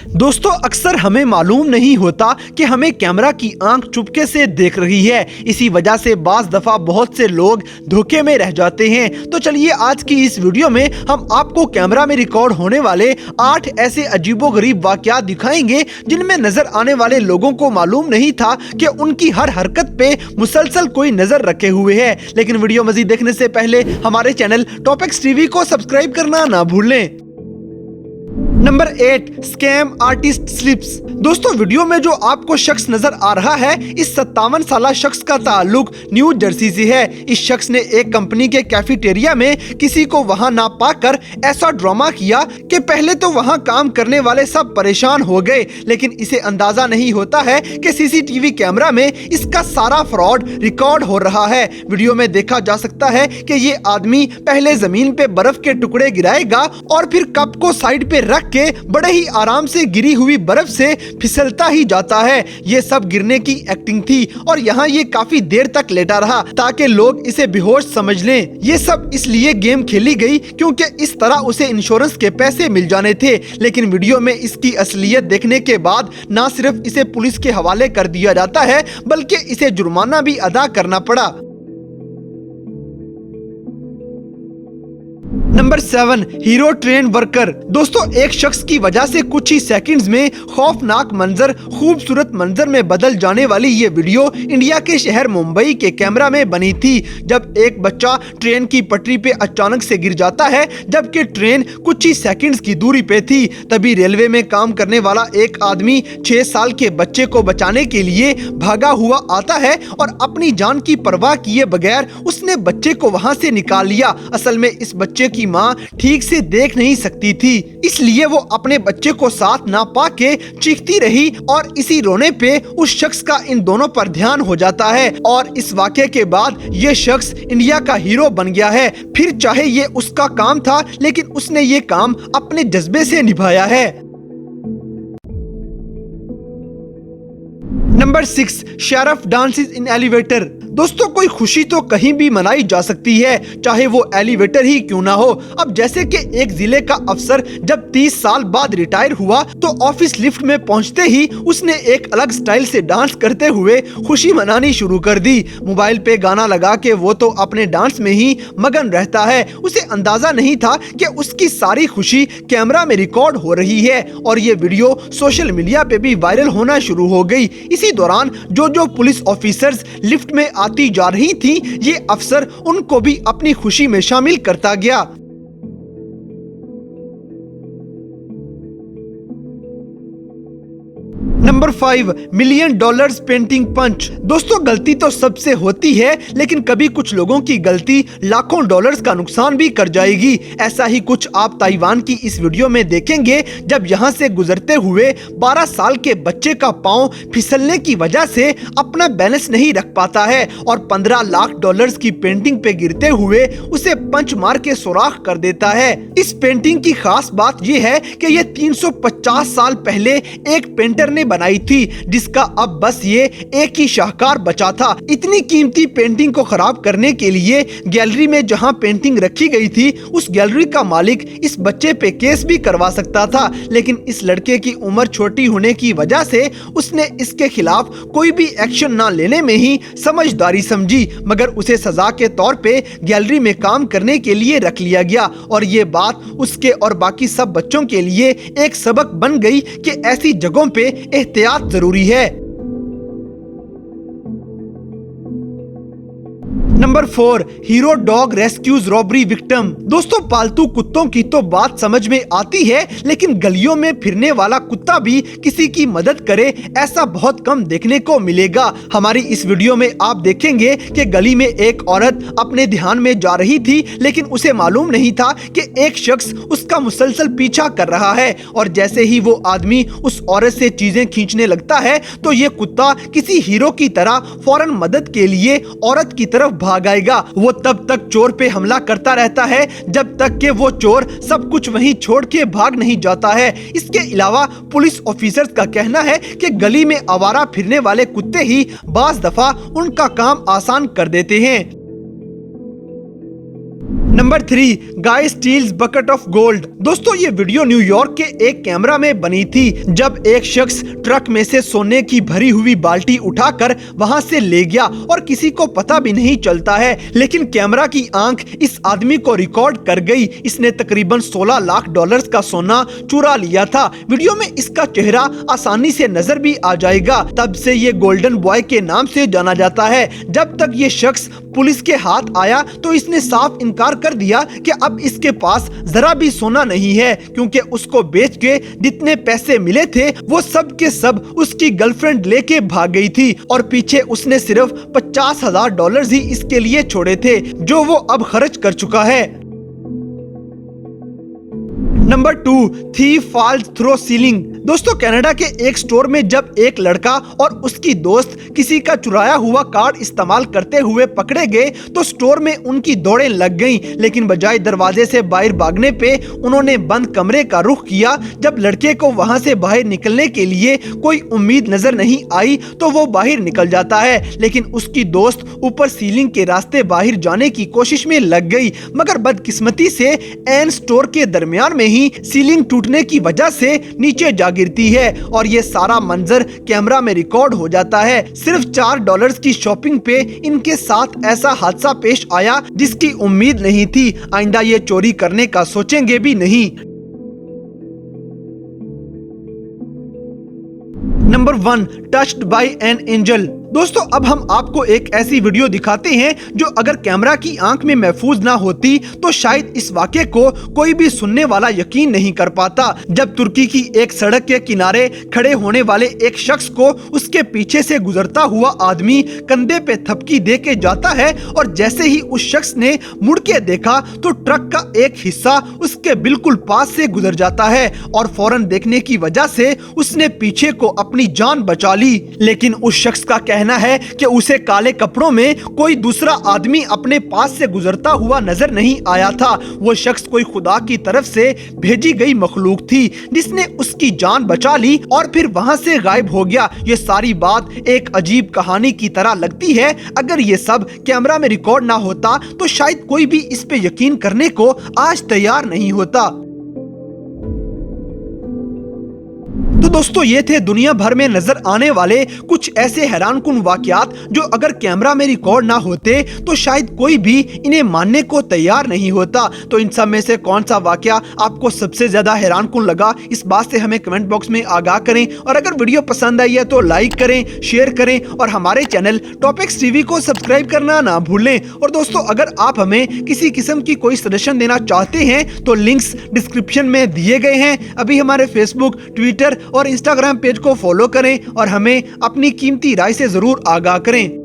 दोस्तों अक्सर हमें मालूम नहीं होता कि हमें कैमरा की आंख चुपके से देख रही है। इसी वजह से बाज दफा बहुत से लोग धोखे में रह जाते हैं। तो चलिए आज की इस वीडियो में हम आपको कैमरा में रिकॉर्ड होने वाले 8 ऐसे अजीबोगरीब वाकयात दिखाएंगे जिनमें नजर आने वाले लोगों को मालूम नहीं था कि उनकी हर हरकत पे मुसलसल कोई नजर रखे हुए है। लेकिन वीडियो मजीद देखने से पहले हमारे चैनल टॉपिक्स टीवी को सब्सक्राइब करना ना भूलें। Number 8, scam artist slips. दोस्तों वीडियो में जो आपको शख्स नजर आ रहा है, इस 57 साल शख्स का ताल्लुक न्यू जर्सी से है। इस शख्स ने एक कंपनी के कैफेटेरिया में किसी को वहां ना पाकर ऐसा ड्रामा किया कि पहले तो वहां काम करने वाले सब परेशान हो गए, लेकिन इसे अंदाजा नहीं होता है कि सीसीटीवी कैमरा में इसका सारा फ्रॉड रिकॉर्ड हो रहा है। वीडियो में देखा जा सकता है कि ये आदमी पहले जमीन पे बर्फ के टुकड़े गिराएगा और फिर कप को साइड पे रख के बड़े ही आराम से गिरी हुई बर्फ से फिसलता ही जाता है। ये सब गिरने की एक्टिंग थी और यहाँ ये काफी देर तक लेटा रहा ताकि लोग इसे बेहोश समझ लें। ये सब इसलिए गेम खेली गई क्योंकि इस तरह उसे इंश्योरेंस के पैसे मिल जाने थे। लेकिन वीडियो में इसकी असलियत देखने के बाद न सिर्फ इसे पुलिस के हवाले कर दिया जाता है बल्कि इसे जुर्माना भी अदा करना पड़ा। Number 7, hero train worker. दोस्तों एक शख्स की वजह से कुछ ही सेकंड्स में खौफनाक मंजर खूबसूरत मंजर में बदल जाने वाली ये वीडियो इंडिया के शहर मुंबई के कैमरा में बनी थी, जब एक बच्चा ट्रेन की पटरी पे अचानक से गिर जाता है जबकि ट्रेन कुछ ही सेकंड्स की दूरी पे थी। तभी रेलवे में काम करने वाला एक आदमी 6 साल के बच्चे को बचाने के लिए भागा हुआ आता है और अपनी जान की परवाह किए बगैर उसने बच्चे को वहां से निकाल लिया। असल में इस बच्चे की माँ ठीक से देख नहीं सकती थी, इसलिए वो अपने बच्चे को साथ ना पाके चीखती रही और इसी रोने पे उस शख्स का इन दोनों पर ध्यान हो जाता है और इस वाक़े के बाद ये शख्स इंडिया का हीरो बन गया है। फिर चाहे ये उसका काम था लेकिन उसने ये काम अपने जज्बे से निभाया है। नंबर 6, शेरिफ डांसेस इन एलिवेटर। दोस्तों कोई खुशी तो कहीं भी मनाई जा सकती है, चाहे वो एलिवेटर ही क्यों ना हो। अब जैसे कि एक जिले का अफसर जब 30 साल बाद रिटायर हुआ तो ऑफिस लिफ्ट में पहुंचते ही उसने एक अलग स्टाइल से डांस करते हुए खुशी मनानी शुरू कर दी। मोबाइल पे गाना लगा के वो तो अपने डांस में ही मगन रहता है। उसे अंदाजा नहीं था कि उसकी सारी खुशी कैमरा में रिकॉर्ड हो रही है और ये वीडियो सोशल मीडिया पे भी वायरल होना शुरू हो गई। इसी दौरान जो पुलिस ऑफिसर्स लिफ्ट में आती जा रही थी, ये अफसर उनको भी अपनी खुशी में शामिल करता गया। नंबर 5, $1 मिलियन पेंटिंग पंच। दोस्तों गलती तो सबसे होती है, लेकिन कभी कुछ लोगों की गलती लाखों डॉलर्स का नुकसान भी कर जाएगी। ऐसा ही कुछ आप ताइवान की इस वीडियो में देखेंगे, जब यहाँ से गुजरते हुए 12 साल के बच्चे का पांव फिसलने की वजह से अपना बैलेंस नहीं रख पाता है और $15 लाख की पेंटिंग पे गिरते हुए उसे पंच मार के सुराख कर देता है। इस पेंटिंग की खास बात यह है कि यह 350 साल पहले एक पेंटर ने बनाई थी, जिसका अब बस ये एक ही शाहकार बचा था। इतनी कीमती पेंटिंग को खराब करने के लिए गैलरी में जहां पेंटिंग रखी गई थी, उस गैलरी का मालिक इस बच्चे पे केस भी करवा सकता था, लेकिन इस लड़के की उम्र छोटी होने की वजह से उसने इसके खिलाफ कोई भी एक्शन ना लेने में ही समझदारी समझी, मगर उसे सजा के तौर पे गैलरी में काम करने के लिए रख लिया गया और ये बात उसके और बाकी सब बच्चों के लिए एक सबक बन गई कि ऐसी जगहों पे एहतियात जरूरी है। Number 4, hero dog rescues robbery victim. दोस्तों पालतू कुत्तों की तो बात समझ में आती है, लेकिन गलियों में फिरने वाला कुत्ता भी किसी की मदद करे ऐसा बहुत कम देखने को मिलेगा। हमारी इस वीडियो में आप देखेंगे कि गली में एक औरत अपने ध्यान में जा रही थी, लेकिन उसे मालूम नहीं था कि एक शख्स उसका मुसलसल पीछा कर रहा है और जैसे ही वो आदमी उस औरत से चीजें खींचने लगता है तो ये कुत्ता किसी हीरो की तरह फौरन मदद के लिए औरत की तरफ भाग आएगा। वो तब तक चोर पे हमला करता रहता है जब तक कि वो चोर सब कुछ वहीं छोड़ के भाग नहीं जाता है। इसके अलावा पुलिस ऑफिसर्स का कहना है कि गली में आवारा फिरने वाले कुत्ते ही बाज दफा उनका काम आसान कर देते हैं। Number 3, guy steals bucket of gold. दोस्तों ये वीडियो न्यूयॉर्क के एक कैमरा में बनी थी, जब एक शख्स ट्रक में से सोने की भरी हुई बाल्टी उठाकर वहां से ले गया और किसी को पता भी नहीं चलता है, लेकिन कैमरा की आंख इस आदमी को रिकॉर्ड कर गई। इसने तकरीबन 16 लाख डॉलर्स का सोना चुरा लिया था। वीडियो में इसका चेहरा आसानी से नजर भी आ जाएगा। तब से ये गोल्डन बॉय के नाम से जाना जाता है। जब तक ये शख्स पुलिस के हाथ आया तो इसने साफ इनकार कर दिया कि अब इसके पास जरा भी सोना नहीं है, क्योंकि उसको बेच के जितने पैसे मिले थे वो सब के सब उसकी गर्लफ्रेंड लेके भाग गई थी और पीछे उसने सिर्फ $50,000 ही इसके लिए छोड़े थे, जो वो अब खर्च कर चुका है। Number 2, thief falls through ceiling. दोस्तों कनाडा के एक स्टोर में जब एक लड़का और उसकी दोस्त किसी का चुराया हुआ कार्ड इस्तेमाल करते हुए पकड़े गए तो स्टोर में उनकी दौड़ें लग गईं, लेकिन बजाय दरवाजे से बाहर भागने पे उन्होंने बंद कमरे का रुख किया। जब लड़के को वहां से बाहर निकलने के लिए कोई उम्मीद नजर नहीं आई तो वो बाहर निकल जाता है, लेकिन उसकी दोस्त ऊपर सीलिंग के रास्ते बाहर जाने की कोशिश में लग गई, मगर बदकिस्मती से एन स्टोर के दरमियान में ही सीलिंग टूटने की वजह से नीचे जा गिरती है और ये सारा मंजर कैमरा में रिकॉर्ड हो जाता है। सिर्फ $4 की शॉपिंग पे इनके साथ ऐसा हादसा पेश आया जिसकी उम्मीद नहीं थी। आइंदा ये चोरी करने का सोचेंगे भी नहीं। Number 1, touched bye an angel. दोस्तों अब हम आपको एक ऐसी वीडियो दिखाते हैं जो अगर कैमरा की आंख में महफूज ना होती तो शायद इस वाक़े को कोई भी सुनने वाला यकीन नहीं कर पाता। जब तुर्की की एक सड़क के किनारे खड़े होने वाले एक शख्स को उसके पीछे से गुजरता हुआ आदमी कंधे पे थपकी दे के जाता है और जैसे ही उस शख्स ने मुड़ के देखा तो ट्रक का एक हिस्सा उसके बिल्कुल पास से गुजर जाता है और फौरन देखने की वजह से उसने पीछे को अपनी जान बचा ली। लेकिन उस शख्स का कहना है कि उसे काले कपड़ों में कोई दूसरा आदमी अपने पास से गुजरता हुआ नजर नहीं आया था। वो शख्स कोई खुदा की तरफ से भेजी गई मखलूक थी जिसने उसकी जान बचा ली और फिर वहां से गायब हो गया। ये सारी बात एक अजीब कहानी की तरह लगती है। अगर ये सब कैमरा में रिकॉर्ड ना होता तो शायद कोई भी इस पे यकीन करने को आज तैयार नहीं होता। तो दोस्तों ये थे दुनिया भर में नजर आने वाले कुछ ऐसे हैरानकुन वाकयात जो अगर कैमरा में रिकॉर्ड ना होते तो शायद कोई भी इन्हें मानने को तैयार नहीं होता। तो इन सब में से कौन सा वाकया आपको सबसे ज्यादा हैरानकुन लगा, इस बात से हमें कमेंट बॉक्स में आगाह करें। और अगर वीडियो पसंद आई है तो लाइक करें, शेयर करें और हमारे चैनल टॉपिक्स टीवी को सब्सक्राइब करना ना भूलें। और दोस्तों अगर आप हमें किसी किस्म की कोई सजेशन देना चाहते हैं तो लिंक्स डिस्क्रिप्शन में दिए गए हैं। अभी हमारे फेसबुक, ट्विटर और इंस्टाग्राम पेज को फॉलो करें और हमें अपनी कीमती राय से जरूर आगाह करें।